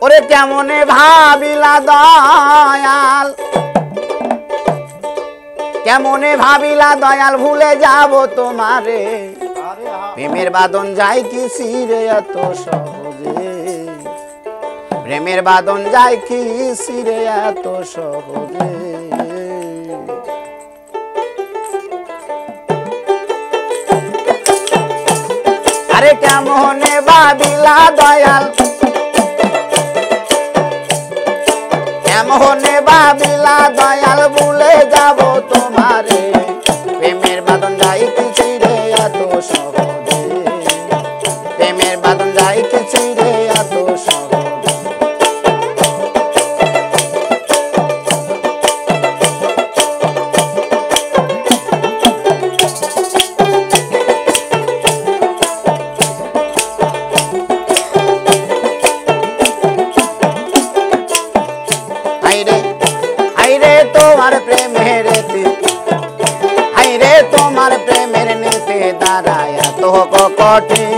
ওরে কেমনে ভাবিলা দয়াল, কেমনে ভাবিলা দয়াল ভুলে যাব তোমারে, প্রেমের বাঁধন যায় কি সিরে এত সহজে, প্রেমের বাঁধন যায় কি সিরে এত সহজে। আরে কেমনে ভাবিলা দয়াল, কেমনে ভাবিলা দয়াল ভুলে যাব তোমারে, প্রেমের বাঁধন যায় কি ছিড়ে এত সহজে, প্রেমের বাঁধন যায় কি ছিড়ে এত সহজে। তোমার প্রেমের হাইরে তোমার প্রেমের নীতি দাঁড়ায় তো কঠিন,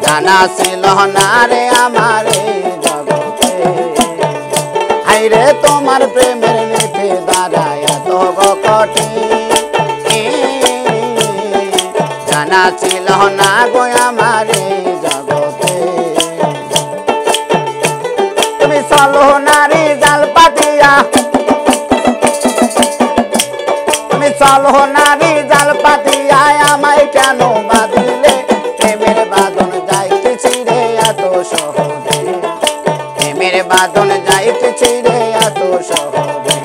জানা ছিল না রে আমার জগতে, হাইরে তোমার প্রেমের নীতি দাঁড়ায় তো কঠিন, জানা ছিল না গো আমার জগতে। তুমি চলো নারী জাল পাতিয়া, তুমি চলো নারী জাল পাতিয়া, আমায় কেন বাঁধিলে, প্রেমের বাঁধন যাইতে ছিড়ে এত সহজে, প্রেমের বাঁধন যাইতে ছিড়ে এত সহজে।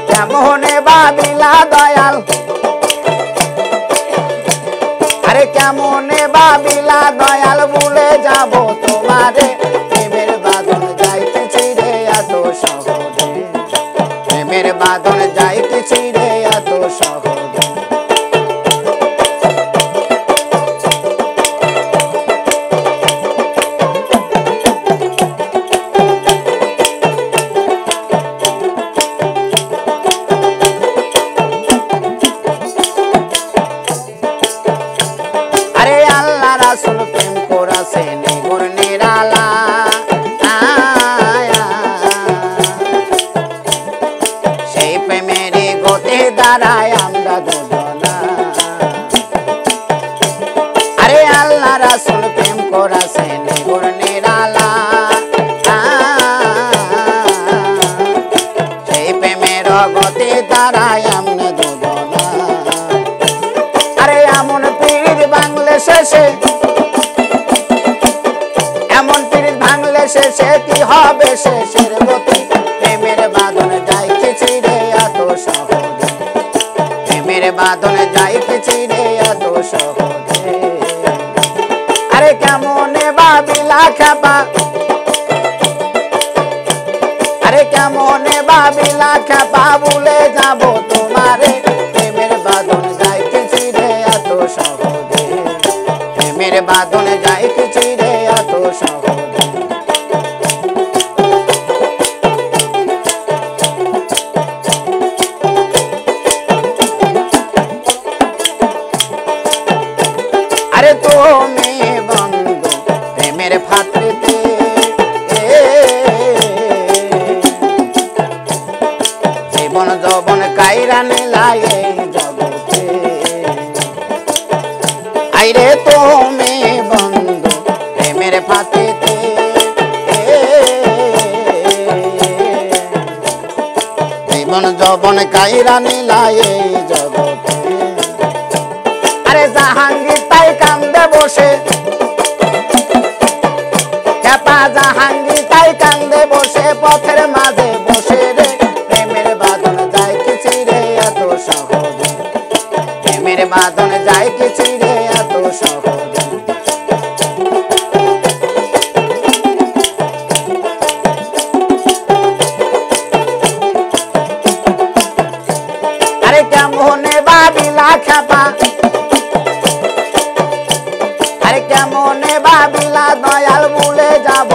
কেমনে ভাবিলা দয়াল, আরে কেমনে ভাবিলা দয়াল ভুলে যাব তোমারে, প্রেমের বাঁধন যাইতে ছিড়ে এত সহজে, প্রেমের বাঁধন যাইতে ছিড়ে এত সহজে। আরে আল্লাহ রাসূল প্রেম করাছে নিগুণ নিরালা, সেই প্রেমের গতি দাঁড়ায় আমরা দুজনা। আরে আল্লাহ রাসূল প্রেম করাছে নিগুণ নিরালা, সেই প্রেমের গতি দাঁড়ায় আমরা দুজনা। আরে এমন পীর বাংলে শেষে, এমন পীর ভাঙলে শেষে কি হবে শেষের গতি, প্রেমের বাঁধন যায় কি ছিড়ে এত সহজে, প্রেমের বাঁধন যায় কি ছিড়ে এত সহজে। আরে কেমনে ভাবিলা খেপা, আরে কেমনে ভাবিলা খেপা ভুলে যাব তোমারে, প্রেমের বাঁধন যায় কি ছিড়ে এত সহজে, প্রেমের বাঁধন যায় কি ছিড়ে এত সহজে। আরে তুমি বন্ধু প্রেমের ফাতরিতে, জীবন যৌবন কাইরা নিলাই এই জগতে, আইরে তুমি বন্ধু প্রেমের ফাতরিতে, জীবন যৌবন কাইরা নিলাই এই জগতে। আরে জাহাঙ্গীর তাই কান্দে বসে, খেপা জাহাঙ্গীর তাই কান্দে বসে, পথের মাঝে বসে রে, প্রেমের বাঁধন যায় কি ছিড়ে এত সহজে, প্রেমের বাঁধন যায় কি ছিড়ে এত সহজে। আরে কেমনে ভাবিলা খেপা, আরে কেমনে ভাবিলা দয়াল ভুলে যাব